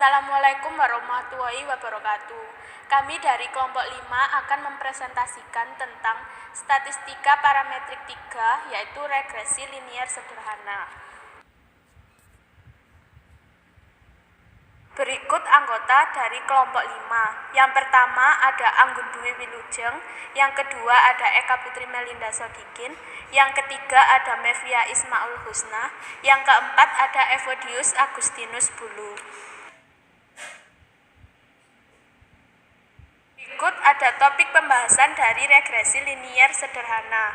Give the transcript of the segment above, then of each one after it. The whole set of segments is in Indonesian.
Assalamualaikum warahmatullahi wabarakatuh. Kami dari kelompok 5 akan mempresentasikan tentang statistika parametrik 3, yaitu regresi linier sederhana. Berikut anggota dari kelompok 5. Yang pertama ada Anggun Dwi Wilujeng, yang kedua ada Eka Putri Melinda Sodikin, yang ketiga ada Mevia Ismaul Husna, yang keempat ada Evodius Agustinus Bulu. Berikut ada topik pembahasan dari regresi linier sederhana.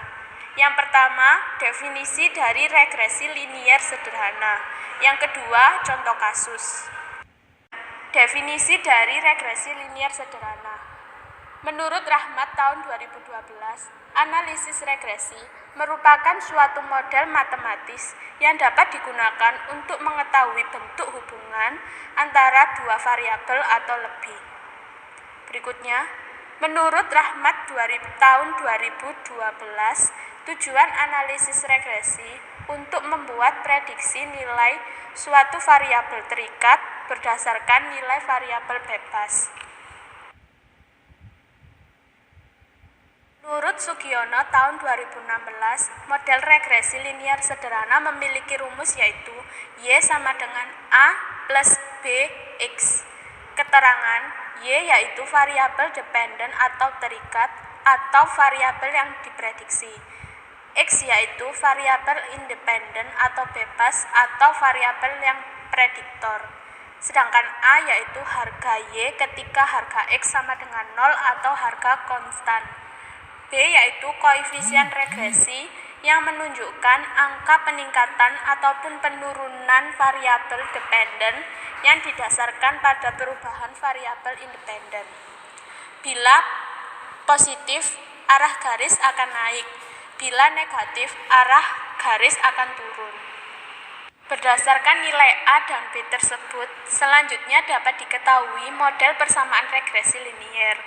Yang pertama, definisi dari regresi linier sederhana. Yang kedua, contoh kasus. Definisi dari regresi linier sederhana. Menurut Rahmat tahun 2012, analisis regresi merupakan suatu model matematis yang dapat digunakan untuk mengetahui bentuk hubungan antara dua variabel atau lebih. Berikutnya, menurut Rahmat tahun 2012, tujuan analisis regresi untuk membuat prediksi nilai suatu variabel terikat berdasarkan nilai variabel bebas. Menurut Sugiono tahun 2016, model regresi linier sederhana memiliki rumus yaitu Y sama dengan A plus B X. Keterangan Y yaitu variabel dependen atau terikat atau variabel yang diprediksi. X yaitu variabel independen atau bebas atau variabel yang prediktor. Sedangkan A yaitu harga Y ketika harga X sama dengan 0 atau harga konstan. B yaitu koefisien regresi yang menunjukkan angka peningkatan ataupun penurunan variabel dependen yang didasarkan pada perubahan variabel independen. Bila positif, arah garis akan naik. Bila negatif, arah garis akan turun. Berdasarkan nilai A dan B tersebut, selanjutnya dapat diketahui model persamaan regresi linier.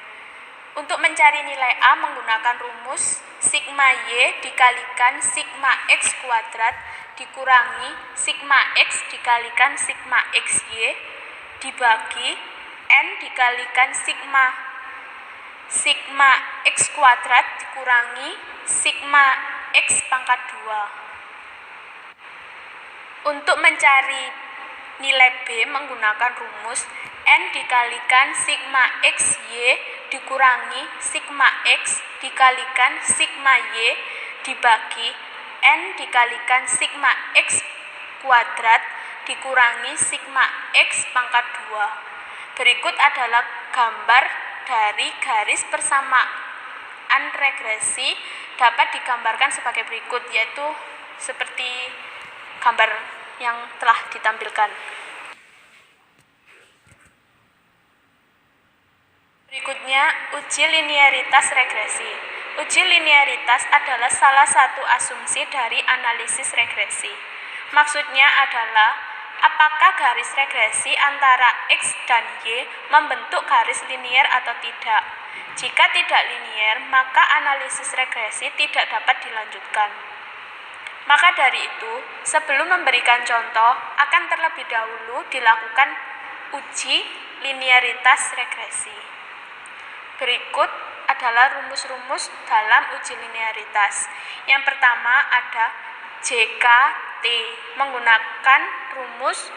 Untuk mencari nilai A menggunakan rumus sigma Y dikalikan sigma X kuadrat dikurangi sigma X dikalikan sigma XY dibagi N dikalikan sigma X kuadrat dikurangi sigma X pangkat 2. Untuk mencari nilai B menggunakan rumus N dikalikan sigma XY dikurangi sigma X dikalikan sigma Y dibagi N dikalikan sigma X kuadrat dikurangi sigma X pangkat 2. Berikut adalah gambar dari garis persamaan regresi dapat digambarkan sebagai berikut, yaitu seperti gambar yang telah ditampilkan. Berikutnya, uji linearitas regresi. Uji linearitas adalah salah satu asumsi dari analisis regresi. Maksudnya adalah, apakah garis regresi antara X dan Y membentuk garis linier atau tidak. Jika tidak linier, maka analisis regresi tidak dapat dilanjutkan. Maka dari itu, sebelum memberikan contoh, akan terlebih dahulu dilakukan uji linearitas regresi. Berikut adalah rumus-rumus dalam uji linearitas. Yang pertama ada JKT menggunakan rumus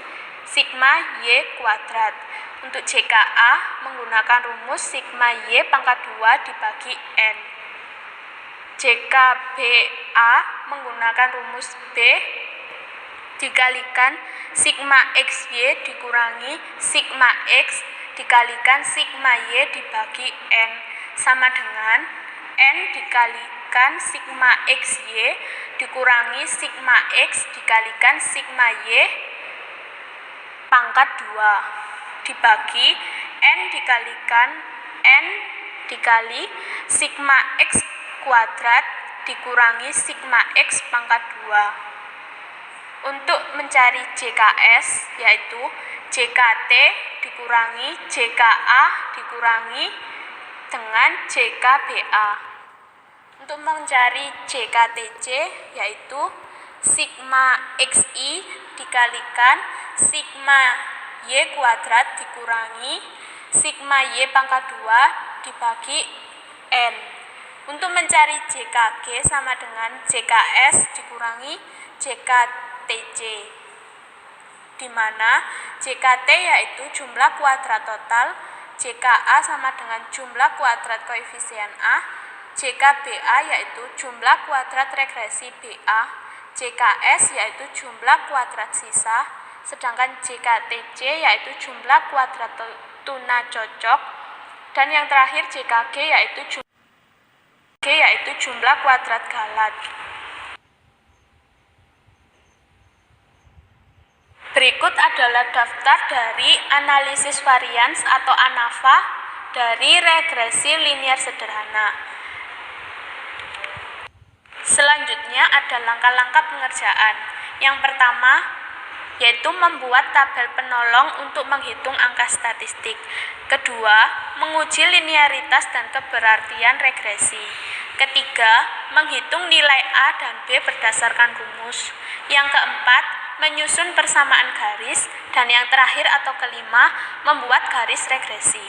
sigma Y kuadrat. Untuk JKA menggunakan rumus sigma Y pangkat 2 dibagi N. JKBA menggunakan rumus B dikalikan sigma XY dikurangi sigma X dikalikan sigma Y dibagi N sama dengan N dikalikan sigma XY dikurangi sigma X dikalikan sigma Y pangkat 2 dibagi N dikalikan N dikali sigma X kuadrat dikurangi sigma X pangkat 2. Untuk mencari JKS yaitu JKT dikurangi JKA dikurangi dengan JKBA. Untuk mencari JKTC yaitu sigma XI dikalikan sigma Y kuadrat dikurangi sigma Y pangkat 2 dibagi N. Untuk mencari JKG sama dengan JKS dikurangi JKTC, di mana JKT yaitu jumlah kuadrat total, JKA sama dengan jumlah kuadrat koefisien A, JKBA yaitu jumlah kuadrat regresi BA, JKS yaitu jumlah kuadrat sisa, sedangkan JKTC yaitu jumlah kuadrat tuna cocok, dan yang terakhir JKG yaitu jumlah kuadrat galat. Berikut adalah daftar dari analisis varians atau ANAVA dari regresi linier sederhana. Selanjutnya ada langkah-langkah pengerjaan. Yang pertama yaitu membuat tabel penolong untuk menghitung angka statistik. Kedua, menguji linearitas dan keberartian regresi. Ketiga, menghitung nilai A dan B berdasarkan rumus. Yang keempat, menyusun persamaan garis. Dan yang terakhir atau kelima, membuat garis regresi.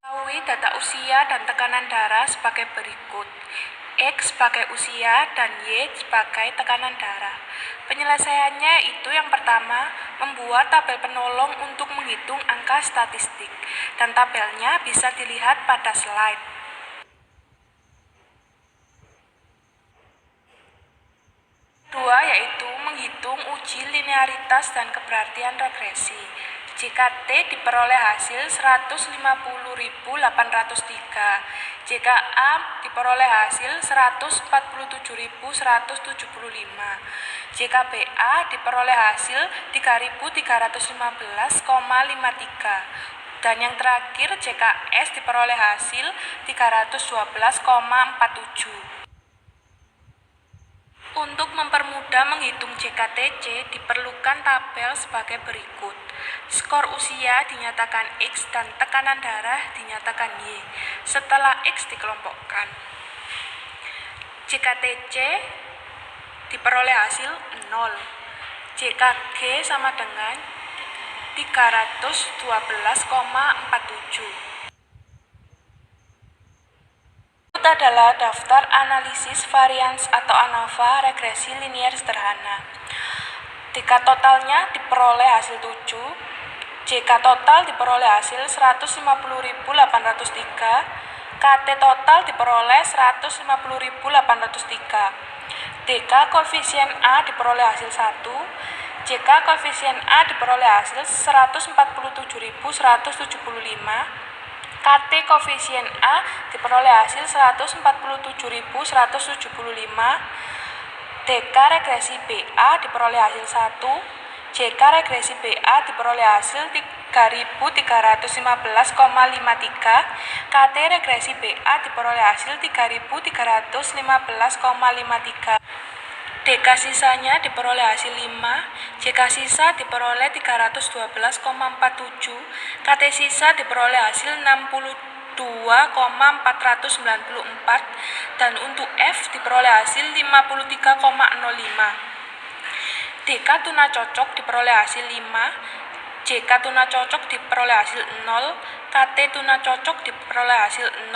Ketahui data usia dan tekanan darah sebagai berikut. X sebagai usia dan Y sebagai tekanan darah. Penyelesaiannya itu yang pertama, membuat tabel penolong untuk menghitung angka statistik, dan tabelnya bisa dilihat pada slide. Kedua yaitu menghitung uji linearitas dan keberartian regresi. JKT diperoleh hasil 150.803, JKA diperoleh hasil 147.175, JKBA diperoleh hasil 3.315,53, dan yang terakhir JKS diperoleh hasil 312,47. Untuk mempermudah menghitung JKTC, diperlukan tabel sebagai berikut. Skor usia dinyatakan X dan tekanan darah dinyatakan Y. Setelah X dikelompokkan, JKTC diperoleh hasil 0. JKG sama dengan 312,47. Adalah daftar analisis varians atau ANAVA regresi linier sederhana. TK totalnya diperoleh hasil 7, JK total diperoleh hasil 150.803, KT total diperoleh 150.803, DK koefisien A diperoleh hasil 1, JK koefisien A diperoleh hasil 147.175, KT koefisien A diperoleh hasil 147.175, DK regresi BA diperoleh hasil 1, JK regresi BA diperoleh hasil 3.315,53, KT regresi BA diperoleh hasil 3.315,53. DK sisanya diperoleh hasil 5, JK sisa diperoleh 312,47, KT sisa diperoleh hasil 62,494, dan untuk F diperoleh hasil 53,05. DK tuna cocok diperoleh hasil 5, JK tuna cocok diperoleh hasil 0, KT tuna cocok diperoleh hasil 0,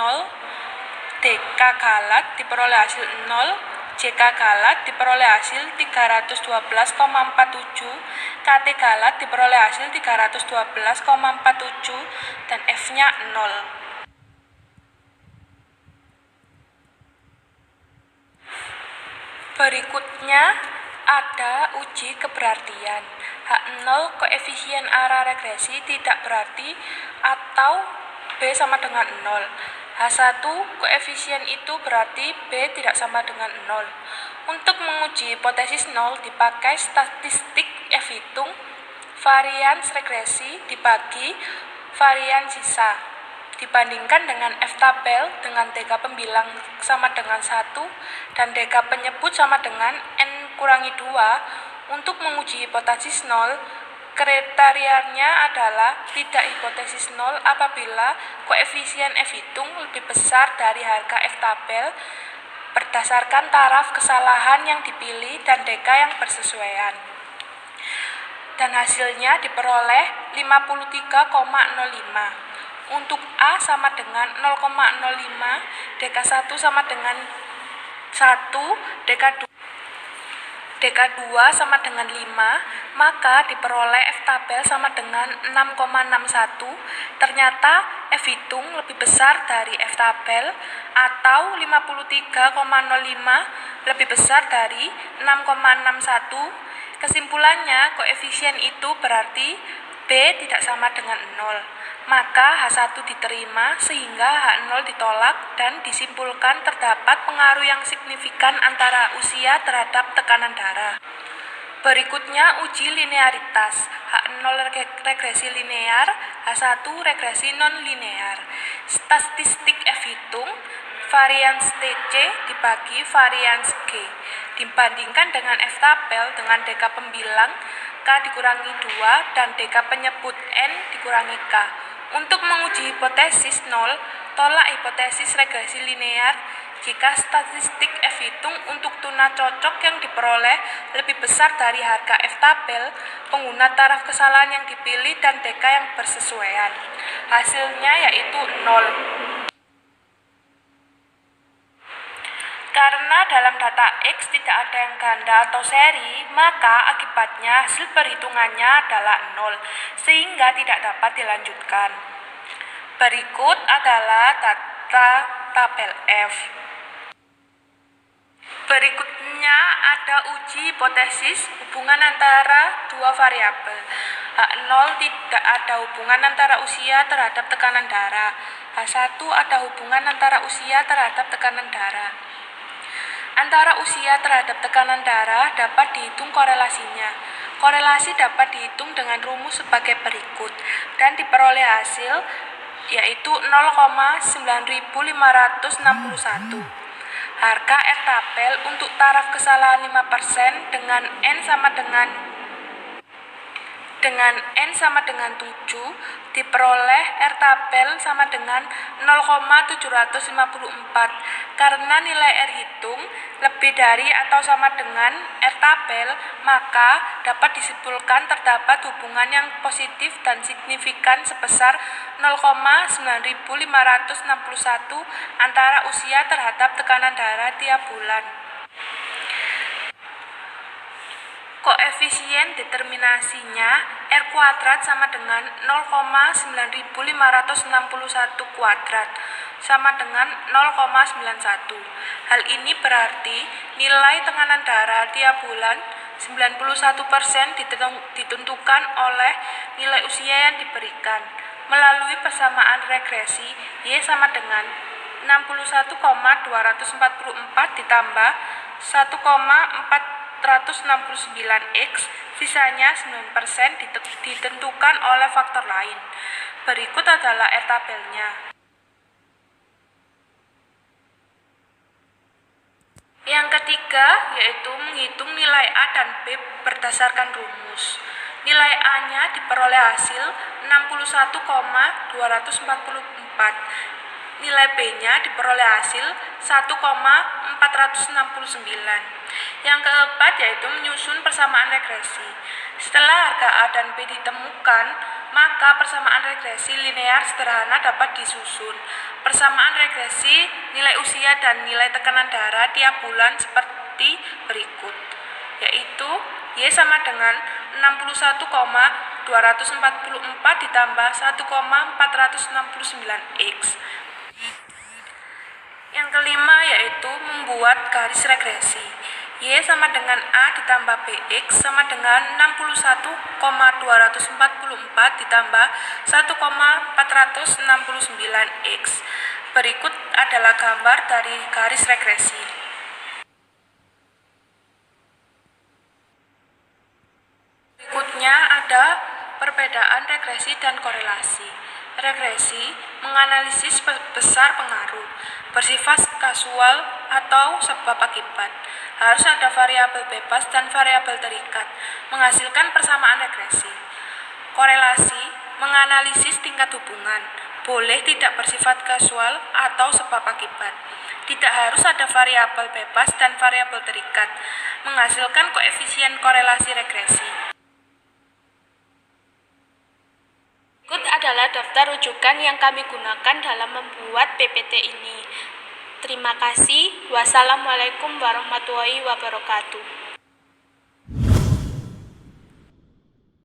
DK galat diperoleh hasil 0, JK galat diperoleh hasil 312,47, KT galat diperoleh hasil 312,47, dan F-nya 0. Berikutnya ada uji keberartian. H0 koefisien arah regresi tidak berarti atau B sama dengan 0. H1 koefisien itu berarti B tidak sama dengan 0. Untuk menguji hipotesis 0 dipakai statistik F hitung, varians regresi dibagi varians sisa, dibandingkan dengan F tabel dengan DK pembilang sama dengan 1 dan DK penyebut sama dengan N-2. Untuk menguji hipotesis 0, kriterianya adalah tidak hipotesis 0 apabila koefisien F hitung lebih besar dari harga F tabel berdasarkan taraf kesalahan yang dipilih dan DK yang bersesuaian. dan hasilnya diperoleh 53,05. Untuk A sama dengan 0,05, DK1 sama dengan 1, DK2 sama dengan 5, maka diperoleh F tabel sama dengan 6,61. Ternyata F hitung lebih besar dari F tabel, atau 53,05 lebih besar dari 6,61. Kesimpulannya, koefisien itu berarti B tidak sama dengan 0. Maka H1 diterima sehingga H0 ditolak dan disimpulkan terdapat pengaruh yang signifikan antara usia terhadap tekanan darah. Berikutnya uji linearitas. H0 regresi linear, H1 regresi non-linear. Statistik F hitung, varians TC dibagi varians G. Dibandingkan dengan F tabel dengan DK pembilang K dikurangi 2 dan DK penyebut N dikurangi K. Untuk menguji hipotesis 0, tolak hipotesis regresi linear jika statistik F hitung untuk tuna cocok yang diperoleh lebih besar dari harga F tabel, pengguna taraf kesalahan yang dipilih dan DK yang bersesuaian. Hasilnya yaitu 0. Karena dalam data X tidak ada yang ganda atau seri, maka akibatnya hasil perhitungannya adalah 0, sehingga tidak dapat dilanjutkan. Berikut adalah data tabel F. Berikutnya ada uji hipotesis hubungan antara dua variabel. H0 tidak ada hubungan antara usia terhadap tekanan darah. H1 ada hubungan antara usia terhadap tekanan darah. Antara usia terhadap tekanan darah dapat dihitung korelasinya. Korelasi dapat dihitung dengan rumus sebagai berikut dan diperoleh hasil yaitu 0,9561. Harga R tabel untuk taraf kesalahan 5% dengan N sama dengan 7 diperoleh R tabel sama dengan 0,754. Karena nilai R hitung lebih dari atau sama dengan R tabel, maka dapat disimpulkan terdapat hubungan yang positif dan signifikan sebesar 0,9561 antara usia terhadap tekanan darah tiap bulan. Koefisien determinasinya R kuadrat sama dengan 0,9561 kuadrat sama dengan 0,91. Hal ini berarti nilai tekanan darah tiap bulan 91% ditentukan oleh nilai usia yang diberikan. Melalui persamaan regresi, Y sama dengan 61,244 ditambah 1,469X, sisanya 9% ditentukan oleh faktor lain. Berikut adalah R tabelnya. Yang ketiga yaitu menghitung nilai A dan B berdasarkan rumus. Nilai A-nya diperoleh hasil 61,244. Nilai B-nya diperoleh hasil 1,469. Yang keempat yaitu menyusun persamaan regresi. Setelah harga A dan B ditemukan, maka persamaan regresi linear sederhana dapat disusun. Persamaan regresi nilai usia dan nilai tekanan darah tiap bulan seperti berikut, yaitu Y sama dengan 61,244 ditambah 1,469X. Yang kelima yaitu membuat garis regresi. Y sama dengan A ditambah BX sama dengan 61,244 ditambah 1,469X. Berikut adalah gambar dari garis regresi. Berikutnya ada perbedaan regresi dan korelasi. Regresi menganalisis besar pengaruh, bersifat kasual atau sebab akibat. Harus ada variabel bebas dan variabel terikat, menghasilkan persamaan regresi. Korelasi menganalisis tingkat hubungan, boleh tidak bersifat kasual atau sebab akibat. Tidak harus ada variabel bebas dan variabel terikat, menghasilkan koefisien korelasi regresi. adalah daftar rujukan yang kami gunakan dalam membuat PPT ini. Terima kasih. Wassalamualaikum warahmatullahi wabarakatuh.